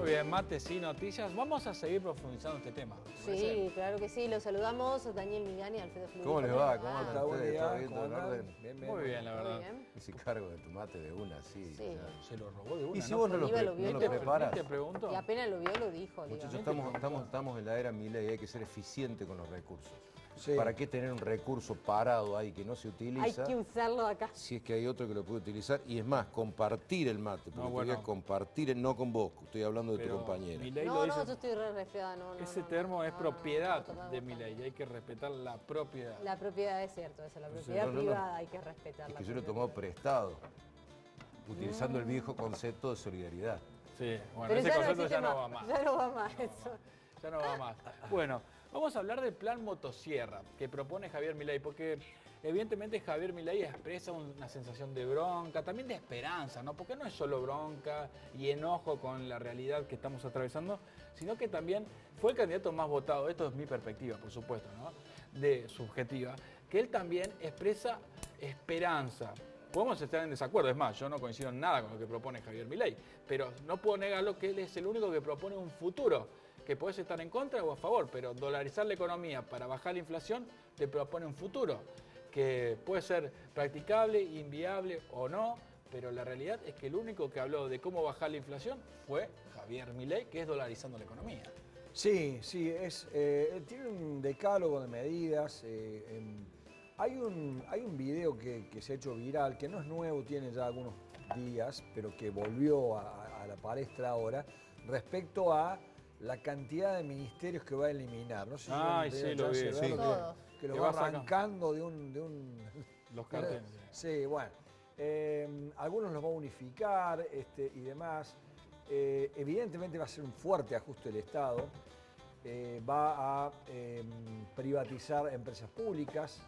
Muy bien, mates y noticias. Vamos a seguir profundizando este tema. Sí, claro que sí. Los saludamos, Daniel Migani, Alfredo Fluvido. ¿Cómo les va? ¿Cómo andan Buen ustedes? día, ¿Todo bien? ¿cómo ¿Todo en andan? orden? Bien, Muy bien, la verdad. Bien. Ese cargo de tu mate de una, sí. Sí. Ya. Se lo robó de una. Y si vos no lo, Oliva lo vio no y lo te preparas, Te pregunto. Y apenas lo vio, lo dijo. muchachos, digamos. estamos en la era Milei, hay que ser eficiente con los recursos. Sí. ¿Para qué tener un recurso parado ahí que no se Hay utiliza? que usarlo acá. Si es que hay otro que lo puede utilizar. Y es más, compartir el mate. Porque No, te bueno. voy a compartir, no con vos, estoy hablando de tu Pero compañera. Milei lo No, dice. no, yo estoy re resfriada. No, Ese no, termo es propiedad totalmente. de Milei y hay que respetar la propiedad. La propiedad es cierto, eso, la propiedad no. privada hay que respetarla. Es que yo lo he tomado prestado, utilizando el viejo concepto de solidaridad. Sí, bueno, Pero ese ya no concepto existe ya no va más. Ya no va más eso. Ya no va más. Bueno, vamos a hablar del plan motosierra que propone Javier Milei, porque evidentemente Javier Milei expresa una sensación de bronca, también de esperanza, ¿no? Porque no es solo bronca y enojo con la realidad que estamos atravesando, sino que también fue el candidato más votado, esto es mi perspectiva, por supuesto, ¿no? De subjetiva, que él también expresa esperanza. Podemos estar en desacuerdo, es más, yo no coincido en nada con lo que propone Javier Milei, pero no puedo negarlo que él es el único que propone un futuro, que podés estar en contra o a favor, pero dolarizar la economía para bajar la inflación te propone un futuro, que puede ser practicable, inviable o no, pero la realidad es que el único que habló de cómo bajar la inflación fue Javier Milei, que es dolarizando la economía. Sí, tiene un decálogo de medidas. Hay un video que se ha hecho viral, que no es nuevo, tiene ya algunos días, pero que volvió a la palestra ahora, respecto a la cantidad de ministerios que va a eliminar. No sé si Ay, ya sí, lo vi, se ve sí. lo Todos. que lo Que va va sacando. arrancando de un... Los carteles. Sí, bueno. Algunos los va a unificar y demás. Evidentemente va a ser un fuerte ajuste del Estado. Va a privatizar empresas públicas.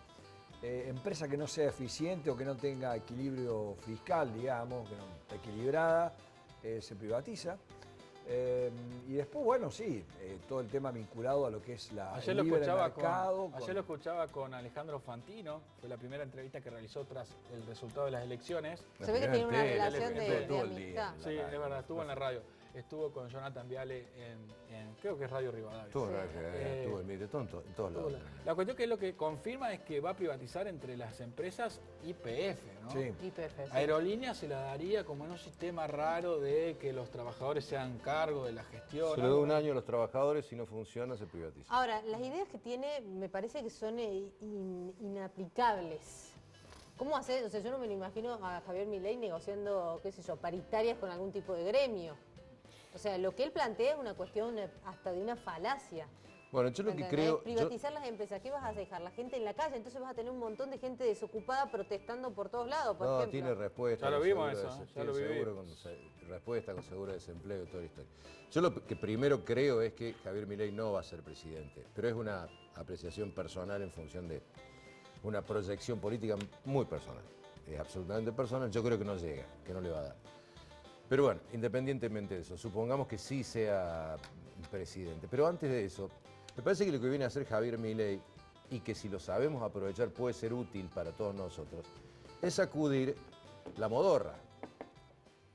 Empresa que no sea eficiente o que no tenga equilibrio fiscal, digamos, que no está equilibrada, se privatiza. Y después, bueno, sí, todo el tema vinculado a lo que es Ayer el lo, libre escuchaba mercado. ayer lo escuchaba con Alejandro Fantino, fue la primera entrevista que realizó tras el resultado de las elecciones. Se ve que tiene una Tele, relación de todo el día. amistad. Sí, es verdad, estuvo en la radio. Estuvo con Jonathan Viale en creo que es Radio Rivadavia. Todo, Eh, estuvo en medio, todo en todos lados. La cuestión que es lo que confirma es que va a privatizar entre las empresas YPF, ¿no? Sí. YPF, sí. Aerolíneas se la daría como en un sistema raro de que los trabajadores se hagan cargo de la gestión. Se lo da un año a los trabajadores, si no funciona, se privatiza. Ahora, las ideas que tiene me parece que son inaplicables. ¿Cómo hacer? O sea, yo no me lo imagino a Javier Milei negociando, qué sé yo, paritarias con algún tipo de gremio. O sea, lo que él plantea es una cuestión hasta de una falacia. Bueno, yo lo que ¿Entendés? creo... Privatizar las empresas, ¿qué vas a dejar? La gente en la calle, entonces vas a tener un montón de gente desocupada protestando por todos lados, por No, ejemplo. tiene respuesta. Ya lo con vimos seguro eso, de- ya tiene lo seguro vivimos. con respuesta con seguro de desempleo y toda la historia. Yo lo que primero creo es que Javier Milei no va a ser presidente, pero es una apreciación personal en función de una proyección política muy personal. Es absolutamente personal, yo creo que no llega, que no le va a dar. Pero bueno, independientemente de eso, supongamos que sí sea presidente. Pero antes de eso, me parece que lo que viene a hacer Javier Milei, y que si lo sabemos aprovechar puede ser útil para todos nosotros, es sacudir la modorra.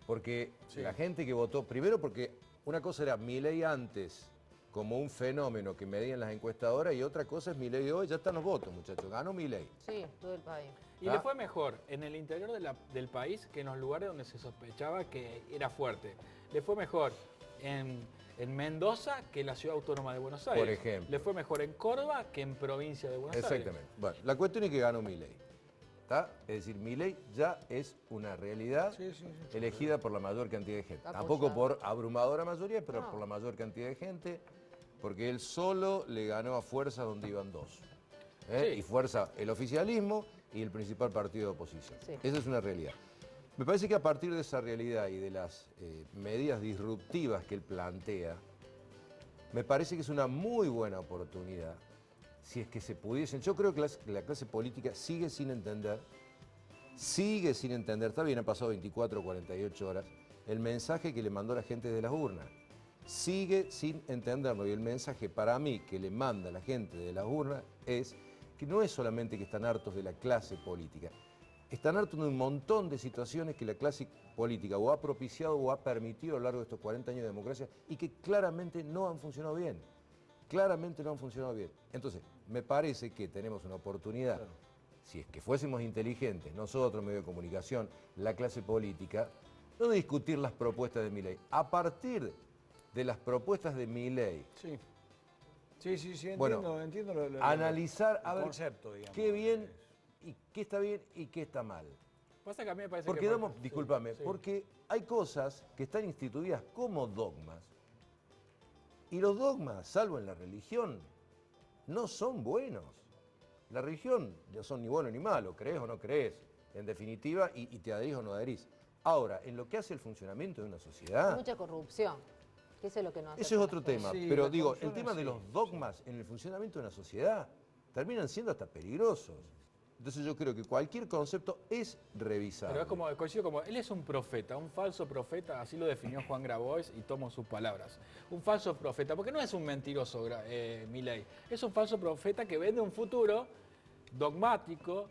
Porque la gente que votó, primero porque una cosa era Milei antes como un fenómeno que medían las encuestadoras y otra cosa es Milei hoy, ya están los votos, muchachos, ganó Milei. Sí, todo el país. Y le fue mejor en el interior del país que en los lugares donde se sospechaba que era fuerte. Le fue mejor en Mendoza que en la Ciudad Autónoma de Buenos Aires. Por ejemplo. Le fue mejor en Córdoba que en provincia de Buenos Aires. Exactamente. Bueno, la cuestión es que ganó Milei. ¿Está? Es decir, Milei ya es una realidad elegida por la mayor cantidad de gente. Apoyado. Tampoco por abrumadora mayoría, pero No. por la mayor cantidad de gente, porque él solo le ganó a fuerza donde iban dos. Sí. Y fuerza el oficialismo y el principal partido de oposición. Sí. Esa es una realidad. Me parece que a partir de esa realidad y de las medidas disruptivas que él plantea, me parece que es una muy buena oportunidad, si es que se pudiesen. Yo creo que la clase política sigue sin entender, está bien, han pasado 24 o 48 horas, el mensaje que le mandó la gente de las urnas. Sigue sin entenderlo y el mensaje para mí que le manda la gente de las urnas es que no es solamente que están hartos de la clase política, están hartos de un montón de situaciones que la clase política o ha propiciado o ha permitido a lo largo de estos 40 años de democracia y que claramente no han funcionado bien. Claramente no han funcionado bien. Entonces, me parece que tenemos una oportunidad, si es que fuésemos inteligentes, nosotros, medios de comunicación, la clase política, no de discutir las propuestas de Milei. A partir de las propuestas de Milei, Sí. Sí, entiendo, bueno, entiendo analizar a el ver concepto, digamos. qué bien y qué está bien y qué está mal. Pasa que a mí me parece Porque que... damos, discúlpame, sí. porque hay cosas que están instituidas como dogmas y los dogmas, salvo en la religión, no son buenos. La religión no son ni bueno ni malo, crees o no crees, en definitiva, y te adherís o no adherís. Ahora, en lo que hace el funcionamiento de una Hay sociedad, mucha corrupción, que eso es lo que nos hace. ese es otro tema, Sí, pero la digo, el corrupción tema es de sí, los dogmas en el funcionamiento de una sociedad terminan siendo hasta peligrosos. Entonces yo creo que cualquier concepto es revisable. Pero es como, coincido como, él es un profeta, un falso profeta, así lo definió Juan Grabois y tomo sus palabras. Un falso profeta, porque no es un mentiroso Milei, es un falso profeta que vende un futuro dogmático,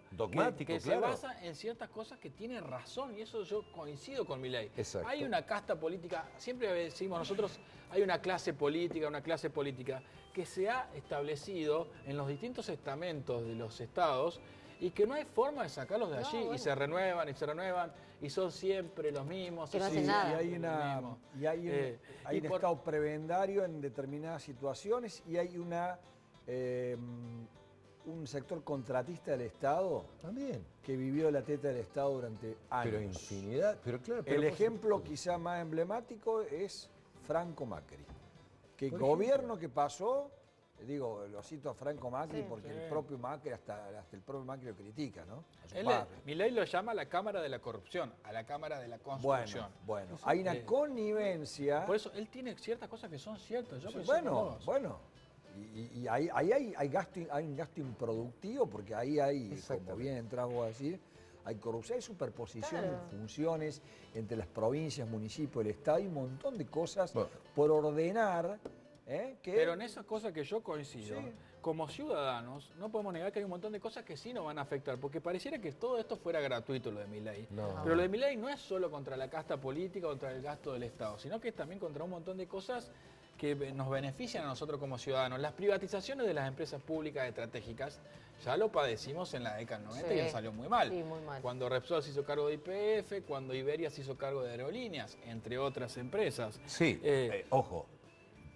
que se claro. basa en ciertas cosas que tiene razón, y eso yo coincido con Milei. Exacto. Hay una casta política, siempre decimos nosotros, hay una clase política que se ha establecido en los distintos estamentos de los estados y que no hay forma de sacarlos de No, allí, bueno. y se renuevan, y son siempre los mismos. Que no sí, hacen nada. Y hay un estado prebendario en determinadas situaciones y hay un sector contratista del Estado También. que vivió la teta del Estado durante años. Pero infinidad, pero claro. El ejemplo quizá más emblemático es Franco Macri, que el gobierno que pasó, digo, lo cito a Franco Macri Sí. porque el propio Macri, hasta el propio Macri lo critica, ¿no? A su Él padre. Milei lo llama la Cámara de la Corrupción, a la Cámara de la Construcción. Bueno, hay una connivencia. Por eso él tiene ciertas cosas que son ciertas. Yo coincido con Bueno, vos. bueno. Y ahí hay un gasto improductivo porque ahí hay, como Exactamente. bien entras vos a decir, hay corrupción, hay superposición Claro. de funciones entre las provincias, municipios, el Estado, hay un montón de cosas Bueno. por ordenar. Que Pero en esas cosas que yo coincido, Sí. como ciudadanos, no podemos negar que hay un montón de cosas que sí nos van a afectar, porque pareciera que todo esto fuera gratuito, lo de Milei. No. Pero lo de Milei no es solo contra la casta política, contra el gasto del Estado, sino que es también contra un montón de cosas que nos benefician a nosotros como ciudadanos. Las privatizaciones de las empresas públicas estratégicas ya lo padecimos en la década del 90 Sí. y nos salió muy mal. Sí, muy mal. Cuando Repsol se hizo cargo de YPF, cuando Iberia se hizo cargo de aerolíneas, entre otras empresas. Sí, ojo,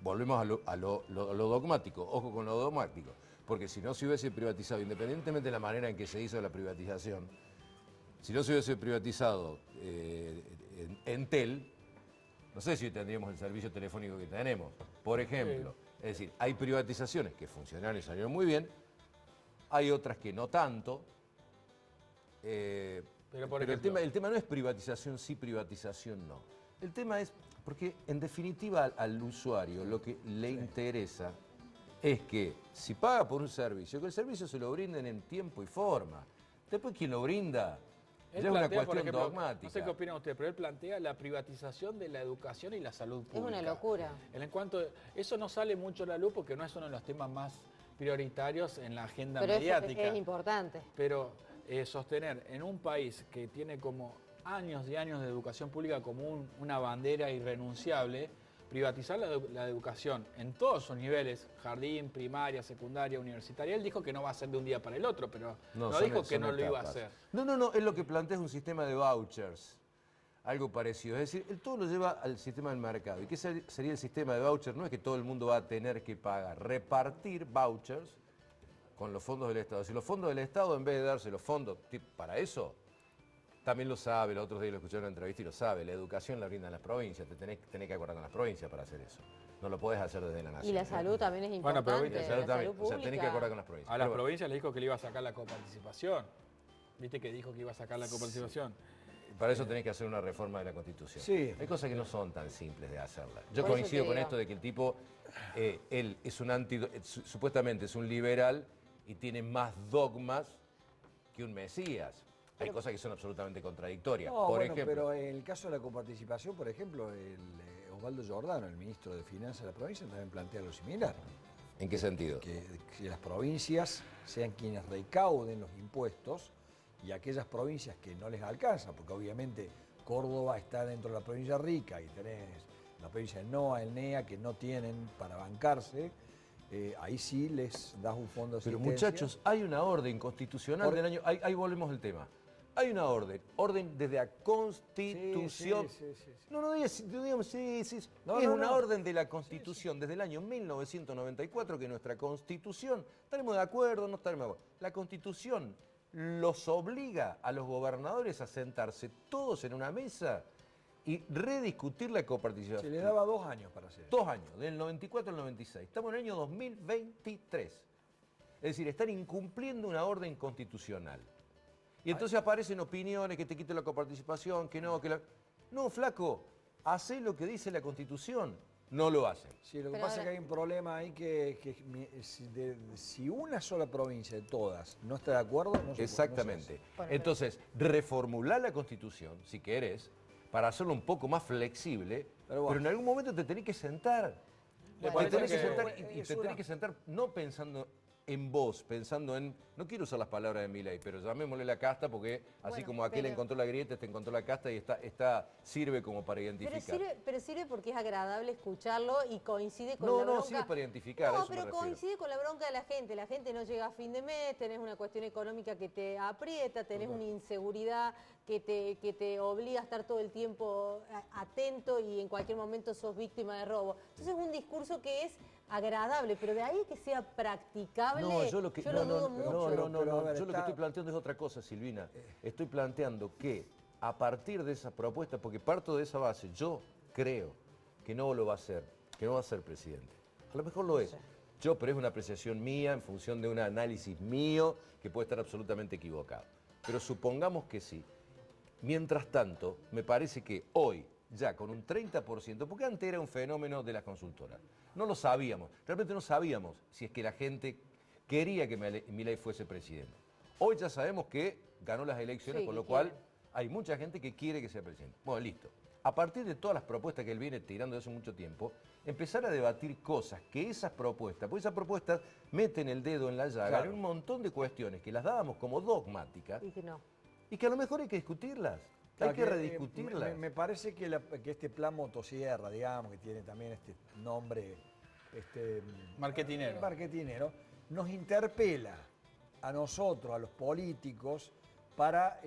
volvemos a lo dogmático, ojo con lo dogmático, porque si no se hubiese privatizado, independientemente de la manera en que se hizo la privatización, si no se hubiese privatizado Entel, no sé si tendríamos el servicio telefónico que tenemos. Por ejemplo, es decir, hay privatizaciones que funcionaron y salieron muy bien, hay otras que no tanto. Pero El tema no es privatización sí, privatización no. El tema es, porque en definitiva al usuario lo que le interesa es que si paga por un servicio, que el servicio se lo brinden en tiempo y forma. Después quien lo brinda Él ya es una plantea, por cuestión ejemplo, dogmática. No sé qué opinan ustedes, pero él plantea la privatización de la educación y la salud pública. Es una locura. En cuanto eso no sale mucho a la luz porque no es uno de los temas más prioritarios en la agenda Pero mediática. es importante. Pero sostener en un país que tiene como años y años de educación pública como una bandera irrenunciable, privatizar la educación en todos sus niveles, jardín, primaria, secundaria, universitaria. Él dijo que no va a ser de un día para el otro, pero no son- dijo que son no lo iba a etapas. hacer. No, él lo que plantea es un sistema de vouchers, algo parecido. Es decir, él todo lo lleva al sistema del mercado. ¿Y qué sería el sistema de vouchers? No es que todo el mundo va a tener que pagar, repartir vouchers con los fondos del Estado. Si los fondos del Estado, en vez de darse los fondos para eso, también lo sabe, los otros días lo escuché en una entrevista y lo sabe, la educación la brindan las provincias, te tenés que acordar con las provincias para hacer eso. No lo podés hacer desde la nación. Y la salud también es Bueno, importante. pero viste, La salud la también, salud o sea, tenés que pública. acordar con las provincias. A las Pero bueno, provincias le dijo que le iba a sacar la coparticipación. ¿Viste que dijo que iba a sacar la coparticipación? para eso tenés que hacer una reforma de la Constitución. Sí. Hay cosas que no son tan simples de hacerlas. Yo Por eso coincido te con digo. esto de que el tipo, él es un supuestamente es un liberal y tiene más dogmas que un mesías. Hay cosas que son absolutamente contradictorias. No, Por bueno, ejemplo, pero en el caso de la coparticipación, por ejemplo, Osvaldo Giordano, el ministro de Finanzas de la provincia, también plantea lo similar. ¿en qué sentido? Que las provincias sean quienes recauden los impuestos y aquellas provincias que no les alcanza, porque obviamente Córdoba está dentro de la provincia rica y tenés la provincia del NOA, el NEA, que no tienen para bancarse, ahí sí les das un fondo de Pero asistencia. muchachos, hay una orden constitucional del año... Ahí volvemos al tema. Hay una orden desde la Constitución. Sí. No digamos sí. No, es no, una no. orden de la Constitución desde el año 1994 que nuestra Constitución, estaremos de acuerdo, no estaremos de acuerdo. La Constitución los obliga a los gobernadores a sentarse todos en una mesa y rediscutir la coparticipación. Se les daba 2 años para hacer eso. 2 años, del 94 al 96. Estamos en el año 2023. Es decir, están incumpliendo una orden constitucional. Y entonces aparecen opiniones que te quiten la coparticipación, que no, que la... No, flaco, hacé lo que dice la Constitución. No lo hacen. Sí, lo que Pero pasa es ahora- que hay un problema ahí si una sola provincia de todas no está de acuerdo, no se puede, Exactamente. no se hace. Bueno, Entonces, reformular la Constitución, si querés, para hacerlo un poco más flexible, Pero bueno. pero en algún momento te tenés que sentar. ¿Le Te parece tenés que que- sentar y es te una- tenés que sentar no pensando en vos, pensando en... No quiero usar las palabras de Milei, pero llamémosle la casta porque así Bueno, como aquel pero- encontró la grieta, este encontró la casta y sirve como para identificar. Pero sirve porque es agradable escucharlo y coincide con No, la no, bronca. sirve para identificar, a No, eso me pero refiero. coincide con la bronca de la gente. La gente no llega a fin de mes, tenés una cuestión económica que te aprieta, tenés una inseguridad que te obliga a estar todo el tiempo atento y en cualquier momento sos víctima de robo. Entonces es un discurso que es agradable, pero de ahí que sea practicable, No, yo lo que, lo dudo mucho. Pero, a ver, yo lo que está- estoy planteando es otra cosa, Silvina. Estoy planteando que a partir de esa propuesta, porque parto de esa base, yo creo que no lo va a hacer, que no va a ser presidente. A lo mejor lo es. Pero es una apreciación mía en función de un análisis mío que puede estar absolutamente equivocado. Pero supongamos que sí. Mientras tanto, me parece que hoy, ya con un 30%, porque antes era un fenómeno de las consultoras, no lo sabíamos, realmente no sabíamos si es que la gente quería que Milei fuese presidente. Hoy ya sabemos que ganó las elecciones, Sí, con que lo cual quieren. hay mucha gente que quiere que sea presidente. Bueno, listo. A partir de todas las propuestas que él viene tirando desde hace mucho tiempo, empezar a debatir cosas que esas propuestas, porque esas propuestas meten el dedo en la llaga Claro. en un montón de cuestiones que las dábamos como dogmáticas Y que no. y que a lo mejor hay que discutirlas, Claro, hay que rediscutirlas. Me parece que este plan motosierra, digamos, que tiene también este nombre Marketinero. nos interpela a nosotros, a los políticos, para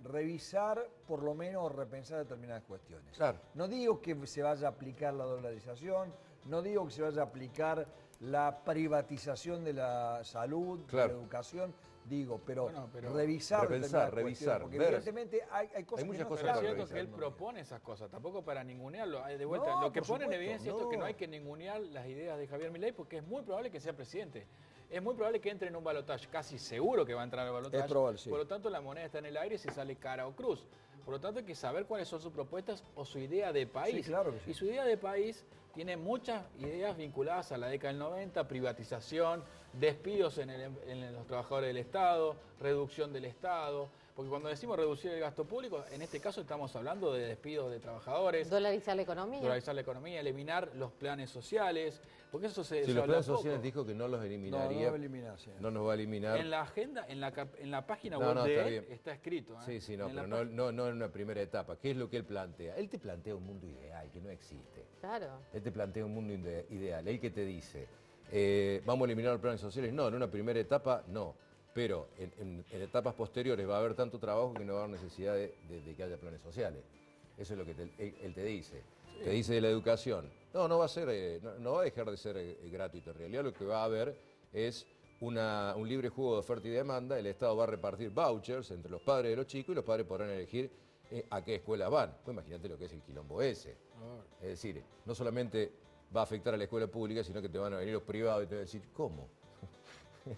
revisar, por lo menos repensar determinadas cuestiones. Claro. No digo que se vaya a aplicar la dolarización, no digo que se vaya a aplicar la privatización de la salud, Claro. de la educación, digo, pero, Bueno, pero revisar repensar, determinadas revisar, cuestiones, porque ver. evidentemente hay cosas Hay muchas que no cosas Pero es para cierto revisar, que él ¿no? propone esas cosas, tampoco para ningunearlo. De vuelta, No, lo que por pone en supuesto, evidencia esto es que no. no hay que ningunear las ideas de Javier Milei porque es muy probable que sea presidente. Es muy probable que entre en un balotaje, casi seguro que va a entrar en el balotaje. Es probable, sí. Por lo tanto, la moneda está en el aire si sale cara o cruz. Por lo tanto, hay que saber cuáles son sus propuestas o su idea de país. Sí, claro que sí. Y su idea de país tiene muchas ideas vinculadas a la década del 90, privatización, despidos en los trabajadores del Estado, reducción del Estado. Porque cuando decimos reducir el gasto público, en este caso estamos hablando de despidos de trabajadores, Dolarizar la economía. dolarizar la economía, eliminar los planes sociales, porque eso se Si se los habla planes poco. sociales dijo que no los No, eliminaría, no eliminar, sí. no nos va a eliminar. En la agenda, en la página No, web no, de está él bien. está escrito. ¿eh? Sí, sí, no, En la pero no en una primera etapa. ¿Qué es lo que él plantea? Él te plantea un mundo ideal que no existe. Claro. Él te plantea un mundo ideal. Él que te dice, vamos a eliminar los planes sociales. No, en una primera etapa no. Pero en etapas posteriores va a haber tanto trabajo que no va a haber necesidad de que haya planes sociales. Eso es lo que él te dice. Te dice de la educación. No va a ser, no va a dejar de ser gratuito. En realidad lo que va a haber es un libre juego de oferta y demanda. El Estado va a repartir vouchers entre los padres de los chicos y los padres podrán elegir a qué escuelas van. Pues imagínate lo que es el quilombo ese. Es decir, no solamente va a afectar a la escuela pública, sino que te van a venir los privados y te van a decir, ¿cómo?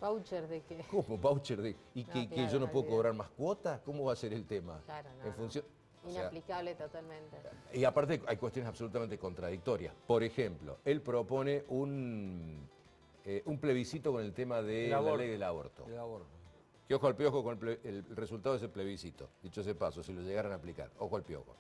Voucher de que. ¿Cómo? ¿Voucher de...? ¿Y No, que claro, yo no puedo olvidé. cobrar más cuotas? ¿Cómo va a ser el tema? Claro, no, En no. función... o sea, Inaplicable totalmente. y aparte hay cuestiones absolutamente contradictorias. Por ejemplo, él propone un plebiscito con el tema de El la aborto. ley del aborto. El aborto. Que ojo al piojo con el resultado de ese plebiscito. Dicho ese paso, si lo llegaran a aplicar. Ojo al piojo.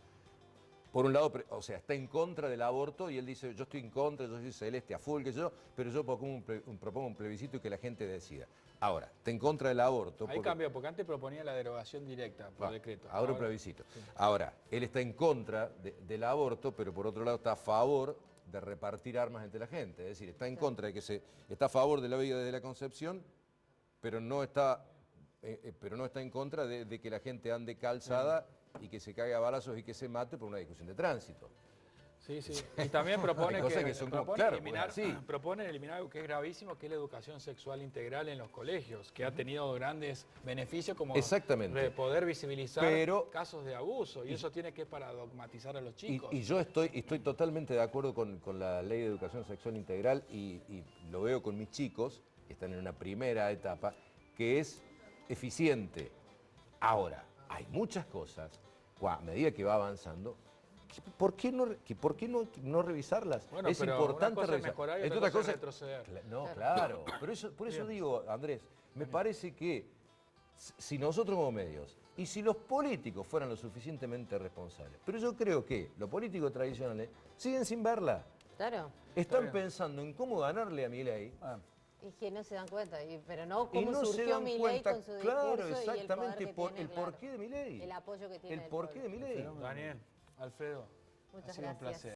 por un lado, o sea, está en contra del aborto y él dice, yo estoy en contra, yo soy celeste a full, que yo, pero yo propongo un plebiscito y que la gente decida. Ahora, está en contra del aborto. Ahí cambió, porque antes proponía la derogación directa por decreto. Ahora un plebiscito. Sí. Ahora, él está en contra del aborto, pero por otro lado está a favor de repartir armas entre la gente. Es decir, está en contra de que está a favor de la vida desde la concepción, pero no está en contra de que la gente ande calzada y que se caiga a balazos y que se mate por una discusión de tránsito. Sí, sí. Y también propone propone eliminar algo que es gravísimo, que es la educación sexual integral en los colegios, que ha tenido grandes beneficios como poder visibilizar casos de abuso, y eso tiene que para dogmatizar a los chicos. Y yo estoy totalmente de acuerdo con la ley de educación sexual integral y lo veo con mis chicos, que están en una primera etapa, que es eficiente. Ahora, hay muchas cosas, a medida que va avanzando, ¿por qué no revisarlas? Bueno, es importante revisar. Entre otras cosas, retroceder. No, claro. Por eso digo, Andrés, me parece que si nosotros como medios y si los políticos fueran lo suficientemente responsables, pero yo creo que los políticos tradicionales siguen sin verla. Claro. Están pensando en cómo ganarle a Milei. Es que no se dan cuenta, pero no cómo surgió Milei con su discurso. Claro, exactamente, el porqué de Milei. El apoyo que tiene. El porqué de Milei. Daniel, Alfredo, muchas ha sido un gracias. placer.